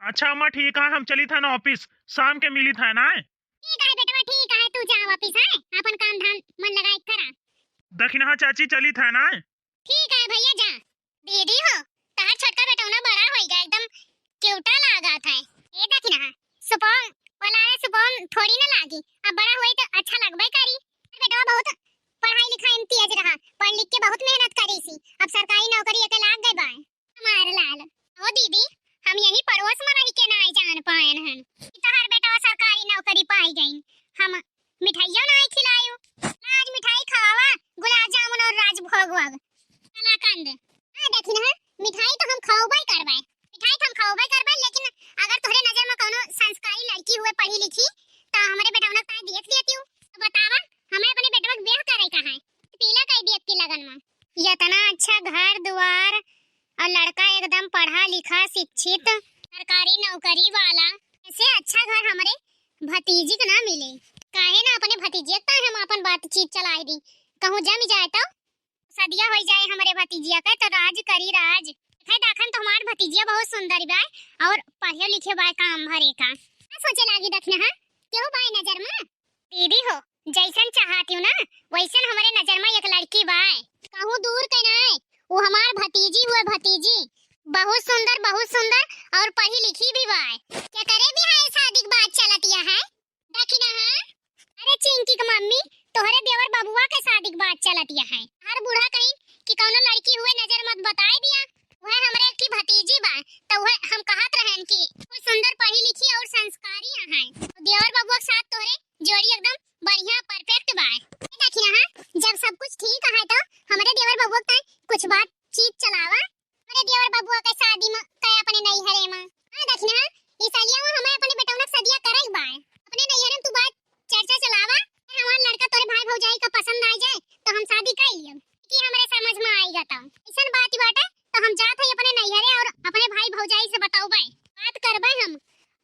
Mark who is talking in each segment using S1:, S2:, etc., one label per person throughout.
S1: अच्छा अम्मा ठीक है, हम चली था ना ऑफिस, शाम के मिली था ना।
S2: ठीक है बेटवा, ठीक है, तू जा वापिस है, अपन काम धाम मन लगाए करा।
S1: दखिना चाची चली था ना।
S2: ठीक है भैया, जा। दीदी हो, तार छोटका बेटौना बड़ा हो गया, एकदम क्यूटा लागा था। ये दखिना सुपौल वाला है, सुपौल थोड़ी ना लागी, अब बड़ा हुई तो अच्छा लगबे करी। बेटवा बहुत पढ़ाई लिखाई में तेज रहा, पढ़ लिख के बहुत मेहनत करी सी, अब सरकारी नौकरी के लाग गए बा हमार लाल। ओ दीदी, हम यही पड़ोस में रह के ना जान पाएन हन कि तहार बेटा सरकारी नौकरी पाई गई। हम मिठाइयों नहीं खिलायो, आज मिठाई खावा, गुलाब जामुन और राजभोग वग कलाकंद। हां देखिन है, मिठाई तो हम खाओबे करबे, मिठाई तो हम खाओबे करबे, लेकिन अगर तोहरे नजर में कोनो संस्कारी लड़की हुए पढ़ी लिखी तो हमरे बेटवा ना ताई देख देती हूं। तो बतावा, हमें अपने बेटवा के ब्याह करे का है, पीला कई देख के लगन में। ये इतना अच्छा घर द्वार और लड़का एकदम पढ़ा लिखा शिक्षित सरकारी नौकरी वाला, ऐसे अच्छा घर हमारे भतीजी को ना मिले। काहे ना अपने भतीजे का हम अपन बातचीत चलाई दी, कहूं जम जाए तो सदिया हो जाए हमारे भतीजिया का, तो राज करी राज। है दाखन तो हमार भतीजिया बहुत सुंदर बा और पढ़े लिखे बा, काम भरे का ना सोचे लागी दखना है क्यों बाय नजर में। दीदी हो, जैसन चाहती हूं ना वैसन हमारे नजर में एक लड़की बा, कहूं दूर के ना, वो हमार भतीजी हुए, भतीजी बहुत सुंदर और पढ़ी लिखी भी बा। क्या करे भी है, शादी की बात चलतिया है देखी ना है। अरे चिंकी की मम्मी, तोहरे देवर बबुआ के शादी की बात चलतिया है, हर बूढ़ा कहीं कि कौनो लड़की हुए नजर मत बताए दिया, वह हमरे की भतीजी बा, तो वह हम कहत रहन कि वो सुंदर पढ़ी लिखी और संस्कारी है। देवर बबुआ के साथ तोहरे जोड़ी एकदम बढ़िया परफेक्ट बा। देखी ना, जब सब कुछ ठीक है तो हमारे देवर बबुआ का कुछ बातचीत चलावा, हमारे देवर बबुआ के शादी में कहे अपने नैहरे में। हां देखी ना, इस सालिया में हमें अपने बेटौना के सदिया करई बा, अपने नैहरे में तू बात चर्चा चलावा, हमार लड़का तोरे भाई भौजाई का पसंद आ जाए तो हम शादी कर लियो, कि हमरे समझ में आएगा तो ऐसन बात बाटे। तो हम जात है अपने नैहरे और अपने भाई भौजाई से बताऊबे, बात करबे हम,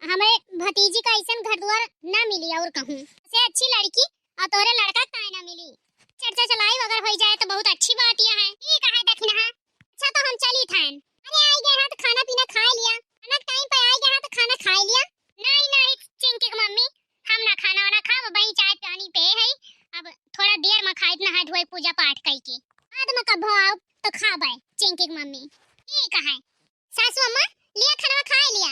S2: हमें भतीजी का ऐसन घर द्वार ना मिली और कहूं से अच्छी लड़की और तोरे लड़का काहे ना मिली। चर्चा चलाई अगर हो जाए तो बहुत अच्छी बात यह है। ठीक है देखना है, अच्छा तो हम चली थन। अरे आई गए हैं तो खाना पीना खा लिया, खाना टाइम पे आई गए हैं तो खाना खा लिया। नहीं चिंकी की मम्मी, हम ना खाना वाना खाब, वही चाय पानी पे है, अब थोड़ा देर में खाए, नहा धोए पूजा पाठ कई के बाद में कब आओ तो खाबे। चिंकी की मम्मी ठीक है, सासू अम्मा लिया खाना खा लिया।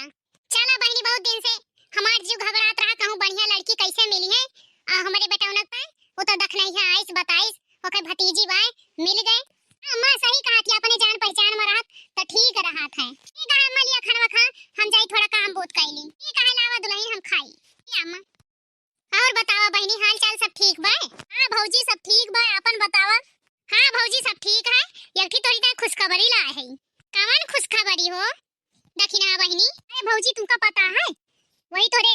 S2: चला बहनी, बहुत दिन से हमार जीव घबरात रहा, कहूं बढ़िया लड़की कैसे मिली है हमारे बेटौना पे, वो तो दख नहीं है, आइस बताइस ओके भतीजी बाय मिल गए। अम्मा सही कहा थी, अपने जान पहचान में रहत तो ठीक रहा था। ठीक है अम्मा, लिया खाना खा, हम जाई थोड़ा काम बहुत कैली। ठीक है लावा दुल्हन हम खाई। अम्मा और बतावा बहनी, हाल चाल सब ठीक बा? हां भौजी सब ठीक बा, अपन बतावा। हां भौजी सब ठीक है, यकी तोरी ता खुशखबरी लाए है। कौन खुशखबरी हो दखिना बहनी? अरे भौजी तुमका पता है, वही थोड़े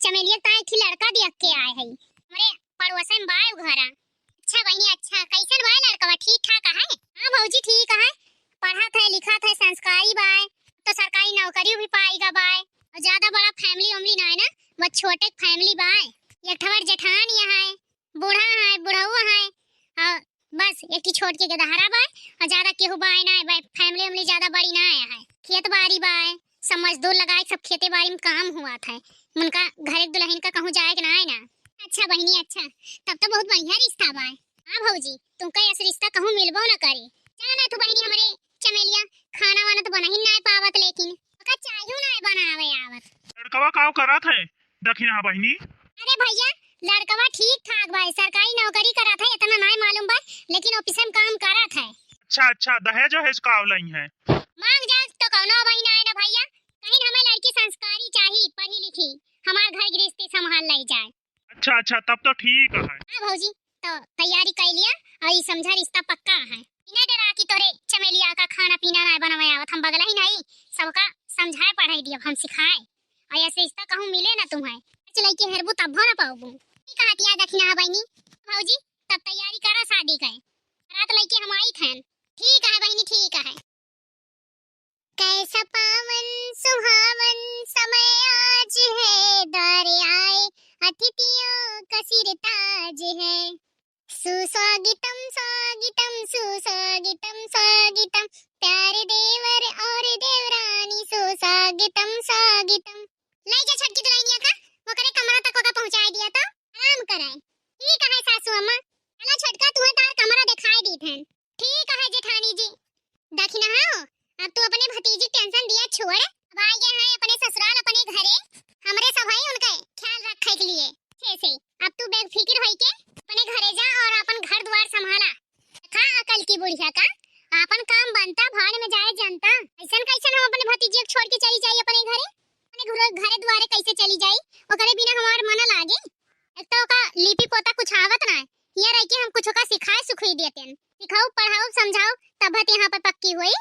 S2: चमेलिया ताई थी लड़का देख के आए है हमारे पड़ोस में बाय घरा। अच्छा बहनी अच्छा, कैसन बा लड़का, ठीक ठाक है? हां भौजी ठीक है, पढ़ा था लिखा था, संस्कारी बाय, तो सरकारी नौकरी भी पाएगा बाय, और ज्यादा बड़ा फैमिली उमली ना है ना, बस छोटे फैमिली बाय, एक ठवर जेठान यहाँ है, बूढ़ा है बुढ़ऊ है, और बस एक ही छोट के गदहरा बाय, और ज्यादा केहू बाय ना है, फैमिली उमली ज्यादा बड़ी ना है, खेत बाड़ी बाय, सब मजदूर लगाए, सब खेते बाड़ी में काम हुआ था, उनका घर एक दुल्हन का कहूँ जाए ना है ना। अच्छा बहनी अच्छा, तब तो बहुत बढ़िया रिश्ता बाय। हाँ भौजी, तुमका ऐसा रिश्ता कहूँ मिलबो ना करे, जाना तू बहनी हमारे चमेलिया खाना वाना तो बना ही ना पावत, लेकिन ओका चाहू ना बनावे आवत।
S1: लड़कवा काव करत है दखिना बहनी?
S2: अरे भैया लड़कवा ठीक ठाक बा, सरकारी नौकरी करत है, इतना नहीं मालूम बा, लेकिन ऑफिस में काम करत है।
S1: अच्छा दहेज वहेज का आवलई है?
S2: मांग जा तो कौनो बहिना है ना भैया, कहीं हमें लड़की संस्कारी चाहिए, पढ़ी लिखी, हमार घर गृहस्थी संभाल ले जाए।
S1: अच्छा तब तो ठीक है।
S2: हां भौजी, तो तैयारी कर लिया और ये समझा रिश्ता पक्का है, इन्हें डरा कि तोरे चमेलिया का खाना पीना ना बनवाए आवत, हम बगला ही नहीं सबका समझाए पढ़ाई दिया, हम सिखाए, और ऐसे रिश्ता कहूं मिले ना तुम्हें चले के हेरबू तब ना पाऊबू। ठीक कहत या दखिना बहनी भौजी, तब तैयारी करा शादी के, रात लइके हम आई थन। ठीक है बहनी ठीक है। कैसा पावन सुहावन समय आज है, द्वारे आए अतिथियों का सिर ताज है, सुस्वागतम स्वागतम सुस्वागतम स्वागतम प्यारे देवर और देवरानी सुस्वागतम स्वागतम। ले जा छटकी दुल्हनिया का वो करे कमरा तक का पहुंचाई दिया तो आराम कराए। ठीक है सासू अम्मा, चला छटका तुम्हें तार कमरा दिखाई दी थन। ठीक है जेठानी जी, दखिना हो अब तू अपने भतीजी टेंशन दिया छोड़, अब आ गए हैं अपने ससुराल अपने घरे, हमरे सभाई उनका ख्याल रखे के लिए से अब तू बेफिक्र होई के अपने घरे जा और अपन घर द्वार संभाला। खा अकल की बुढ़िया का अपन काम बनता भाड़ में जाए जनता। ऐसन कैसन हम अपने भतीजी को छोड़ के चली जाई अपने घरे, अपने घरे द्वारे कैसे चली जाई ओकरे बिना हमार मन लागे। एक तो का लिपि पोता कुछ आवत ना हिया रह के हम कुछ का सिखाए सुखई देतेन, सिखाओ पढ़ाओ समझाओ तब यहाँ पर पक्की हुई,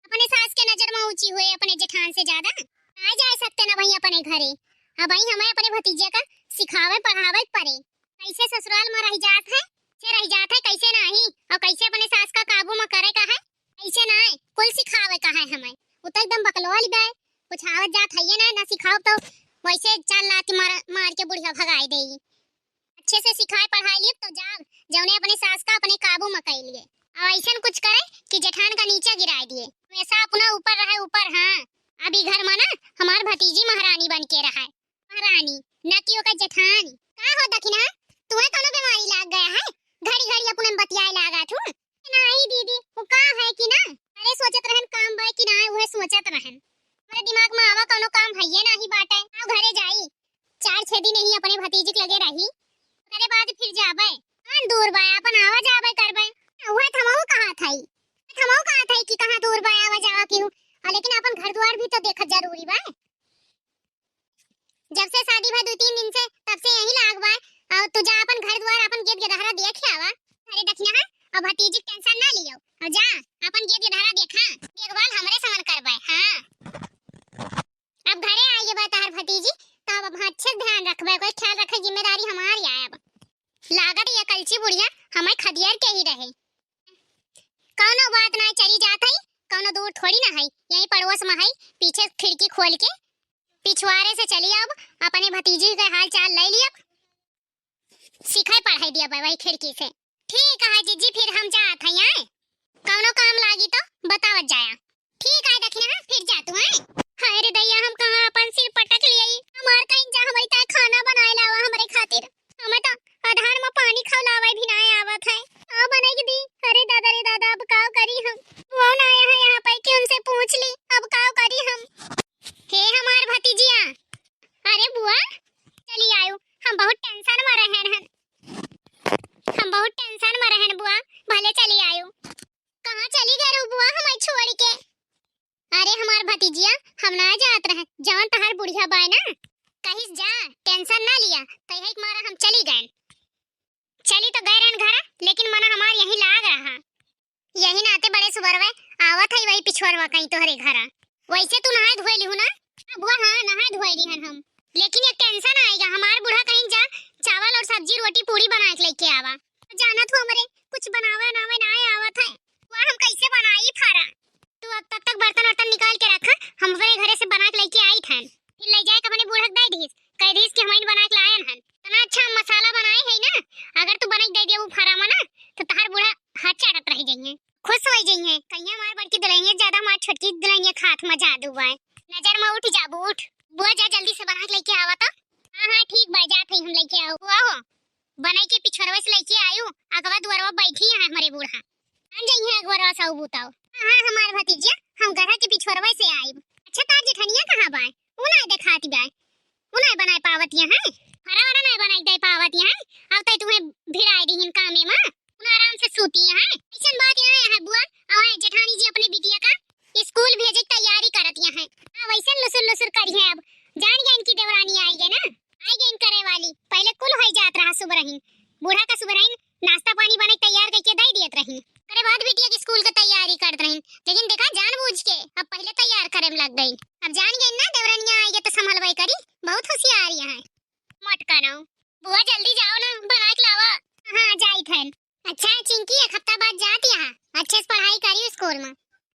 S2: अपने सास के नजर में ऊंची हुए अपने जेठान से ज्यादा आ जा सकते ना भाई अपने घरे। अब भाई हमें अपने भतीजे का सिखावे पढ़ावे पड़े, कैसे ससुराल में रह जात है कैसे नहीं और कैसे अपने सास का काबू में करे का है कैसे ना है कुल सिखावे का है हमें। वो तो एकदम बकलोल गए कुछ आवत जात है ना सिखाओ तो वैसे चाल लात मार के बुढ़िया भगाई देगी। अच्छे से सिखाए पढ़ाई लिए तो जाओ जौने अपने सास का अपने काबू में कर लिए और ऐसा कुछ करे कि जेठान का नीचे गिरा दिए, वैसा अपना ऊपर रहे ऊपर। हाँ अभी घर में ना हमार भतीजी महारानी बन के रहा है, महारानी न कि ओका जेठानी। का हो दखिना तुम्हें कोनो बीमारी लाग गया है, घड़ी घड़ी अपने बतियाए लागा थू। नहीं दीदी वो का है कि ना, अरे सोचत रहन काम बाय कि ना वह सोचत रहन, मेरे दिमाग में आवा कोनो काम है ना ही बाटे। आओ घरे जाई 4-6 दिन ही अपने भतीजी के लगे रही, करे बाद फिर जाबे कौन दूर बाय अपन आवा जाबे करबे। वह थमऊ कहा था कि कहां दूर बाय आवा जावा की हूं, लेकिन अपन घर द्वार भी तो देखत जरूरी बा। जब से शादी भा 2-3 दिन से तब से यही लाग बा और तू जा अपन घर द्वार अपन गेट गदहरा देख आवा। अरे दखिना अब भतीजी टेंशन ना लियो और जा अपन गेट गदहरा देखा देखभाल हमरे समन करबे। हां अब घरे आइए बा तार भतीजी तब अब अच्छे ध्यान रखबे, कोई ख्याल रखे जिम्मेदारी हमारी आए। अब लागत ये कलची बुढ़िया हमें खदियर के ही रहे, कौनो बात ना चली जात है, कौनो दूर थोड़ी ना है, यही पड़ोस में है, पीछे खिड़की खोल के पिछवाड़े से चली अब अपने भतीजी का हाल चाल ले लिया, सिखाई पढ़ाई दिया भाई खिड़की से। ठीक है जीजी फिर हम जात हैं यहाँ, कौनो काम लागी तो बतावत जाया। ठीक है दखिना फिर जा तू है। हाय रे दैया हम कहां अपन सिर पटक लिए, हमार कहीं जा हमारी ता खाना बनाए लावा हमरे खातिर, हमें तो आधार में पानी खवलावे भी ना आवत है। आ बनेगी दी, अरे दादा अब काव करी हम, वो ना आया है यहाँ पे कि उनसे पूछ ली अब काव करी हम। हे हमार भतीजिया, अरे बुआ चली आयो, हम बहुत टेंशन में रहन बुआ, भले चली आयो। कहां चली गए बुआ हमें छोड़ के? अरे हमार भतीजिया हम ना जात रहे, जवन तहार बुढ़िया बाय ना कहीं जा टेंशन ना लिया कहीं मारा हम चली गए, चली तो गए रहन घर, लेकिन मना हमार यही लाग रहा, यही नाते बड़े सुबरवे आवत है वही पिछोरवा कहीं तोहरे घर। वैसे तू नहाए धोए लिहू ना बुआ? हाँ नहाए धोए लिहन हम, लेकिन एक टेंशन आएगा हमार बूढ़ा कहीं जा चावल और सब्जी रोटी पूरी बना के लेके आवा, जाना तू हमरे कुछ बनावे नावे ना आवत है, वह हम कैसे बनाई फारा। तू अब तब तक बर्तन वर्तन निकाल के रखा, हम अपने घरे से बना के लेके आई थन, फिर ले जाए अपने बूढ़ा दे दीस कह दीस कि हमें बना के लायन हन, तना अच्छा मसाला बनाए है ना, अगर तू बना के दे दिया वो फारा में ना तो तहार बूढ़ा हाथ चाटत रह जाइए, खुश हो जाइए, कहिया हमार बड़की दुल्हनिया ज्यादा हमार छोटकी दुल्हनिया खात में जादू बा, नजर में उठ जाबू उठ। बुआ जा जल्दी से बना के लेके आवा तो। हां ठीक बा जात है हम लेके आओ। बुआ हो बनाई के पिछरवा से लेके आयो, अगवा दुआरवा बैठी है हमारे बूढ़ा, आ जाइए अगवा सब बुताओ। हां हमार भतीजिया हम घर के पिछरवा से आइब। अच्छा तार जेठनिया कहां बा? उ ना दिखाती बा, उ ना बनाए पावतिया है, हरा वाला ना बनाई दे पावतिया है, अब तई तुम्हें भिड़ाई दीहिन कामे में, उन आराम से सूती है। ऐसन बात यहां है बुआ, और जेठानी जी अपने बिटिया का स्कूल भेजे की तैयारी करतिया है। हां वैसे लुसुर करी है, अब जान गए इनकी देवरानी आएगी ना, आएगी इन करे वाली, पहले कुल हो जात रहा सुबरहीन, बूढ़ा का सुबरहीन नाश्ता पानी बने तैयार करके दे दियत रही, करे बाद बिटिया की स्कूल की तैयारी करत रही, लेकिन देखा जानबूझ के अब पहले तैयार करे में लग गई। अब जान गई ना देवरानियां आएगी तो संभलवाई करी, बहुत होशियार है मटका ना। बुआ जल्दी जाओ ना बना के लावा। हां जाई थन। अच्छा चिंकी एक हफ्ता बाद जाती है, अच्छे से पढ़ाई करियो स्कूल में,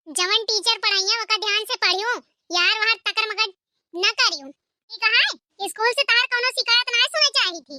S2: जवन टीचर पढ़ाइया वका ध्यान से पढ़ियो यार, वहां तकर मगर न करियो, ठीक है? स्कूल से तार कोनो शिकायत ना सुने चाहिए थी।